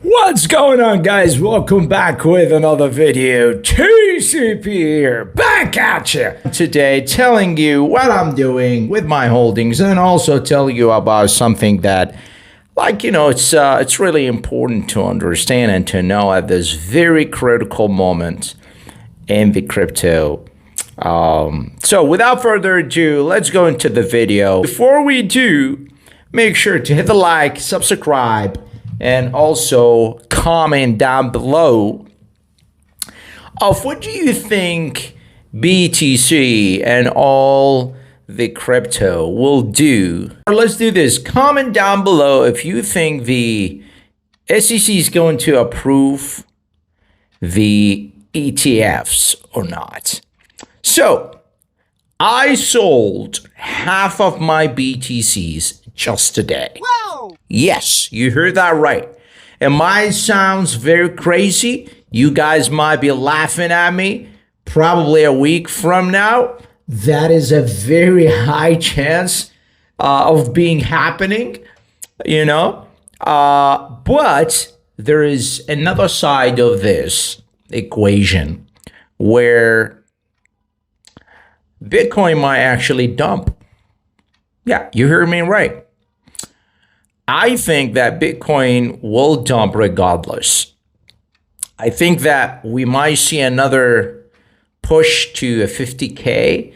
What's going on, guys? Welcome back with another video. TCP here, back at you today, telling you what I'm doing with my holdings and also tell you about something that, it's really important to understand and to know at this very critical moment in the crypto. So without further ado, let's go into the video. Before we do, make sure to hit the like, subscribe, and also comment down below of what do you think BTC and all the crypto will do. Or let's do this. Comment down below if you think the SEC is going to approve the ETFs or not. So I sold half of my BTCs just today. Whoa! Yes, you heard that right. It might sound very crazy. You guys might be laughing at me. Probably a week from now, that is a very high chance of being happening, but there is another side of this equation where Bitcoin might actually dump. Yeah, you heard me right. I think that Bitcoin will dump regardless. I think that we might see another push to a 50K,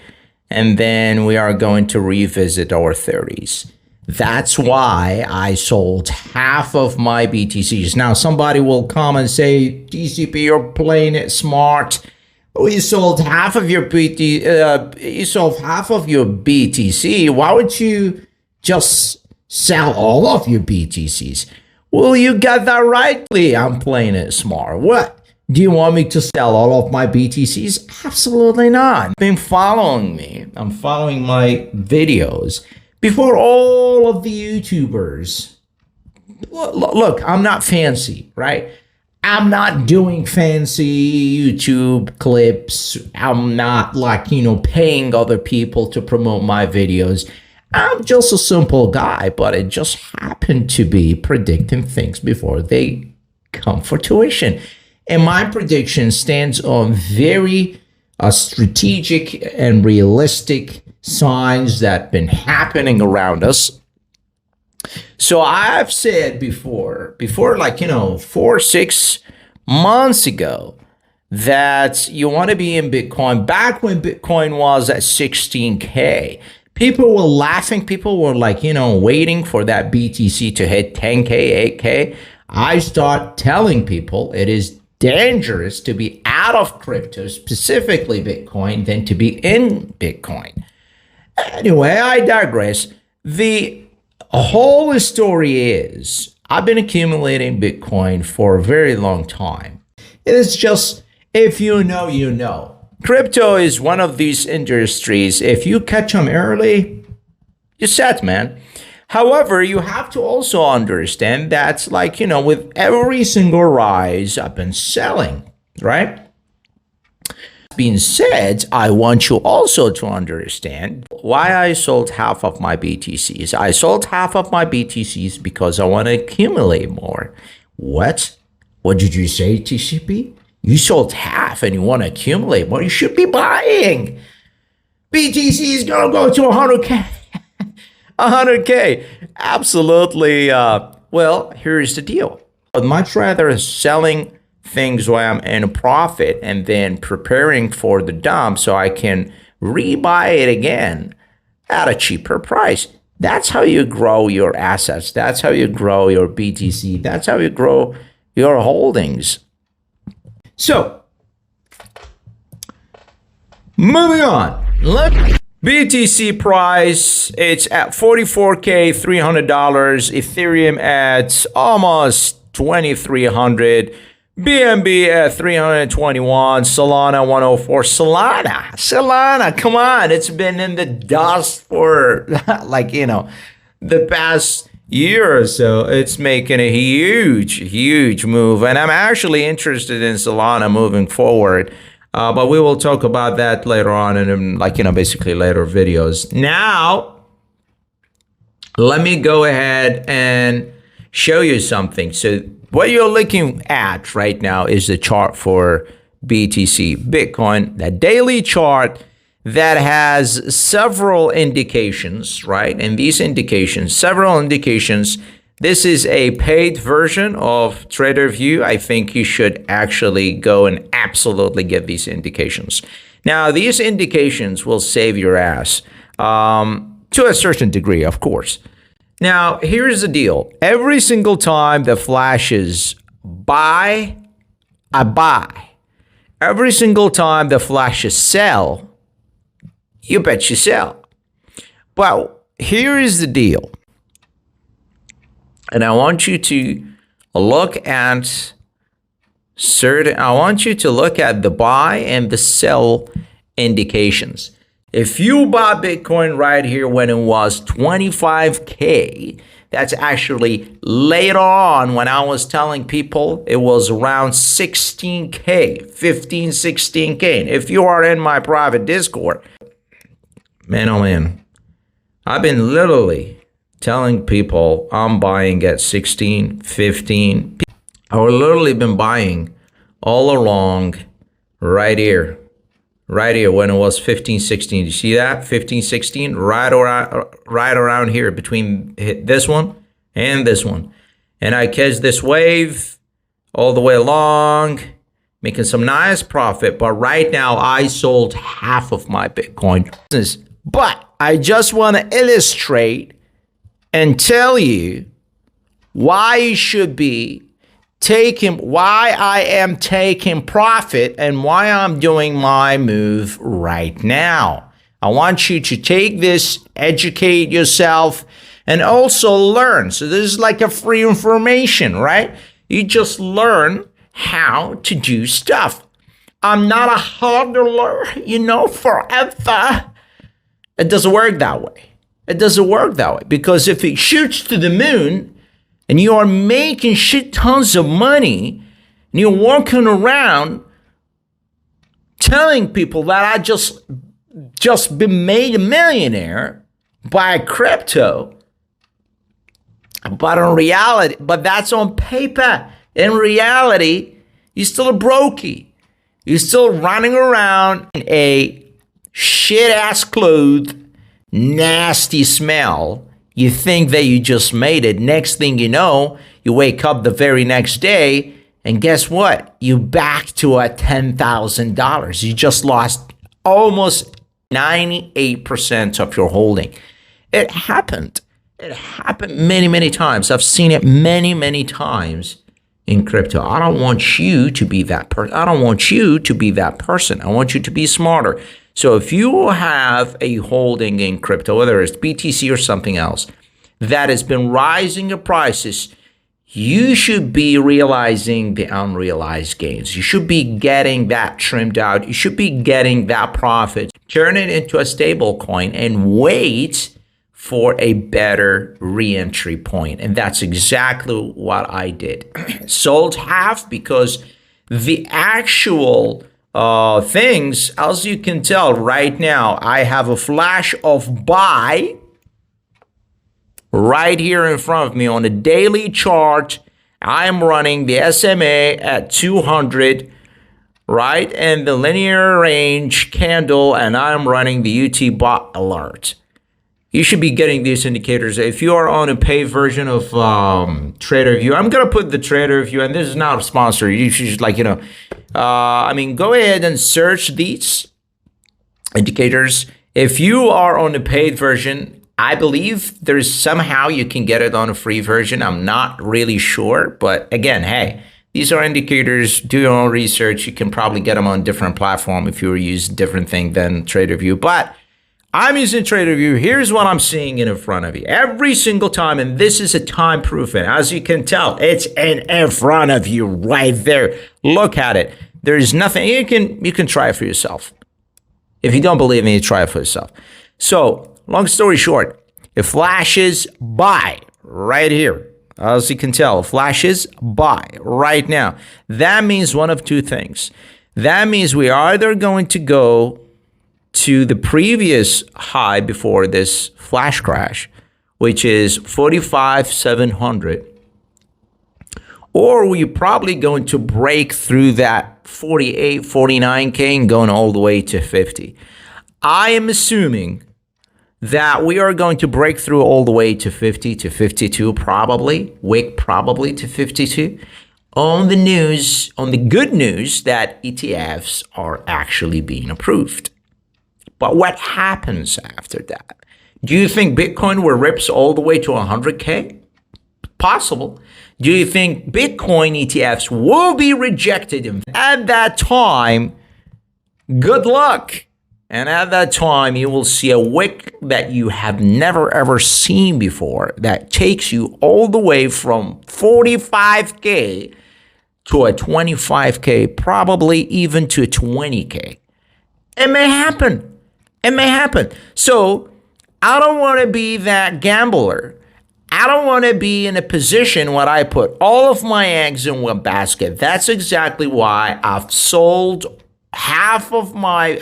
and then we are going to revisit our 30s. That's why I sold half of my BTCs. Now, somebody will come and say, TCP, you're playing it smart. You sold half of your BTC. Why would you just sell all of your BTCs? Well, you got that rightly. I'm playing it smart. What? Do you want me to sell all of my BTCs? Absolutely not. Been following me. I'm following my videos. Before all of the YouTubers, look, I'm not fancy, right? I'm not doing fancy YouTube clips. I'm not paying other people to promote my videos. I'm just a simple guy, but it just happened to be predicting things before they come for tuition. And my prediction stands on very strategic and realistic signs that have been happening around us. So I've said before 4-6 months ago, that you want to be in Bitcoin back when Bitcoin was at 16K. People were laughing. People were waiting for that BTC to hit 10K, 8K. I start telling people it is dangerous to be out of crypto, specifically Bitcoin, than to be in Bitcoin. Anyway, I digress. The whole story is I've been accumulating Bitcoin for a very long time. It is just, if you know, you know. Crypto is one of these industries. If you catch them early, you're set, man. However, you have to also understand that, with every single rise, I've been selling, right? Being said, I want you also to understand why I sold half of my BTCs. I sold half of my BTCs because I want to accumulate more. What? What did you say, TCP? You sold half and you want to accumulate more? You should be buying. BTC is going to go to 100K. 100K. Absolutely. Well, here's the deal. I'd much rather selling things while I'm in a profit and then preparing for the dump so I can rebuy it again at a cheaper price. That's how you grow your assets. That's how you grow your BTC. That's how you grow your holdings. So, moving on. BTC price, it's at $44K, $300. Ethereum at almost $2,300. BNB at 321, Solana 104. Solana, come on. It's been in the dust for the past year or so. It's making a huge move. And I'm actually interested in Solana moving forward. But we will talk about that later on in basically later videos. Now, let me go ahead and show you something. So what you're looking at right now is the chart for BTC, Bitcoin, that daily chart that has several indications, right? And these indications, several indications, this is a paid version of TraderView. I think you should actually go and absolutely get these indications. Now, these indications will save your ass to a certain degree, of course. Now, here's the deal. Every single time that flashes buy, I buy. Every single time that flashes sell, you bet you sell. Well, here is the deal. And I want you to look at the buy and the sell indications. If you bought Bitcoin right here when it was 25K, that's actually later on when I was telling people it was around 16K, 15, 16K. And if you are in my private Discord, man, oh man, I've been literally telling people I'm buying at 16, 15. I've literally been buying all along right here when it was 15, 16. You see that? 15, 16, right around here between this one and this one. And I catch this wave all the way along, making some nice profit. But right now, I sold half of my Bitcoin. But I just want to illustrate and tell you why you should be why I am taking profit and why I'm doing my move right now. I want you to take this, educate yourself, and also learn. So this is like a free information, right? You just learn how to do stuff. I'm not a hodler, forever. It doesn't work that way. It doesn't work that way because if it shoots to the moon, and you are making shit tons of money, and you're walking around telling people that I just been made a millionaire by crypto. But that's on paper. In reality, you're still a brokey. You're still running around in a shit-ass clothes, nasty smell. You think that you just made it. Next thing you know, you wake up the very next day, and guess what? You back to a $10,000. You just lost almost 98% of your holding. It happened. It happened many, many times. I've seen it many, many times in crypto. I don't want you to be that person. I don't want you to be that person. I want you to be smarter. So if you have a holding in crypto, whether it's BTC or something else, that has been rising in prices, you should be realizing the unrealized gains. You should be getting that trimmed out. You should be getting that profit, turn it into a stable coin and wait for a better re-entry point. And that's exactly what I did. Sold half because the actual things, as you can tell right now, I have a flash of buy right here in front of me on the daily chart. I'm running the SMA at 200, right? And the linear range candle, and I'm running the UT bot alert. You should be getting these indicators. If you are on a paid version of TraderView, I'm going to put the TraderView, and this is not a sponsor. You should just go ahead and search these indicators. If you are on the paid version, I believe there's somehow you can get it on a free version. I'm not really sure. But again, hey, these are indicators. Do your own research. You can probably get them on a different platform if you use different thing than TraderView. But I'm using TraderView. Here's what I'm seeing in front of you every single time, and this is a time proof. And as you can tell, it's in front of you right there. Look at it. There is nothing. You can try it for yourself. If you don't believe me, try it for yourself. So, long story short, it flashes buy right here. As you can tell, it flashes buy right now. That means one of two things. That means we are either going to go to the previous high before this flash crash, which is 45,700, or we're probably going to break through that 48, 49K and going all the way to 50. I am assuming that we are going to break through all the way to 50 to 52 probably, wick probably to 52 on the news, on the good news that ETFs are actually being approved. But what happens after that? Do you think Bitcoin will rips all the way to 100K? Possible. Do you think Bitcoin ETFs will be rejected? At that time, good luck. And at that time, you will see a wick that you have never ever seen before that takes you all the way from 45K to a 25K, probably even to 20K. It may happen. It may happen. So I don't want to be that gambler. I don't want to be in a position where I put all of my eggs in one basket. That's exactly why I've sold half of my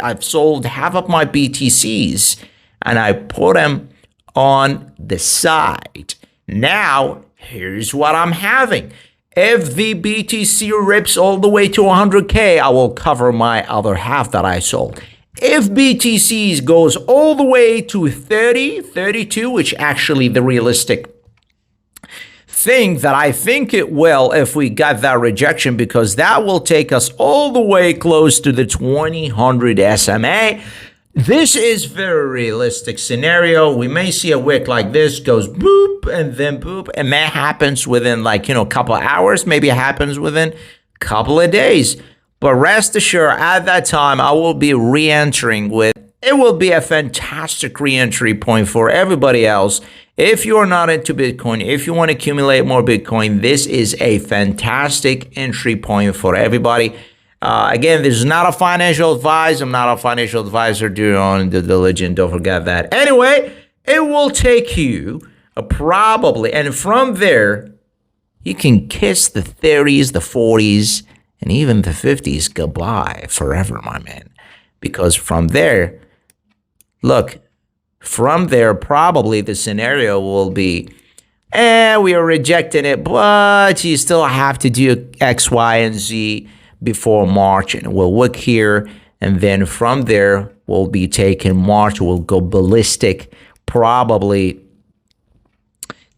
BTCs and I put them on the side. Now, here's what I'm having. If the BTC rips all the way to 100K, I will cover my other half that I sold. If BTCs goes all the way to 30, 32, which actually the realistic thing that I think it will if we got that rejection, because that will take us all the way close to the 2000 SMA. This is very realistic scenario. We may see a wick like this goes boop and then boop, and that happens within a couple of hours. Maybe it happens within a couple of days. But rest assured, at that time, I will be re-entering with, it will be a fantastic re-entry point for everybody else. If you're not into Bitcoin, if you want to accumulate more Bitcoin, this is a fantastic entry point for everybody. Again, this is not a financial advice. I'm not a financial advisor. Do your own due diligence. Don't forget that. Anyway, it will take you probably, and from there, you can kiss the 30s, the 40s, and even the 50s goodbye forever, my man. Because from there, look, from there, probably the scenario will be, we are rejecting it, but you still have to do X, Y, and Z before March, and we'll look here. And then from there, we'll be taking March, we'll go ballistic, probably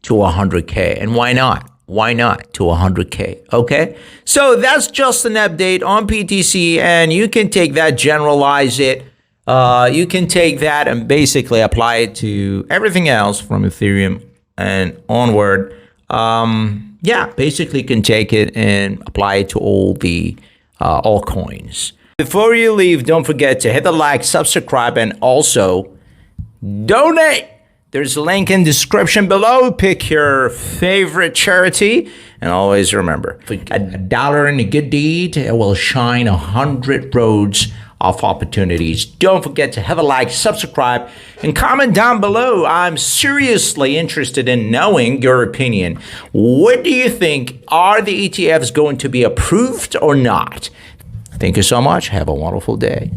to 100K. And why not? Why not to 100K? Okay. So that's just an update on BTC, and you can take that, generalize it. You can take that and basically apply it to everything else from Ethereum and onward. Basically can take it and apply it to all the altcoins. Before you leave, don't forget to hit the like, subscribe, and also donate. There's a link in the description below. Pick your favorite charity. And always remember, $1 in a good deed, it will shine 100 roads of opportunities. Don't forget to have a like, subscribe, and comment down below. I'm seriously interested in knowing your opinion. What do you think? Are the ETFs going to be approved or not? Thank you so much. Have a wonderful day.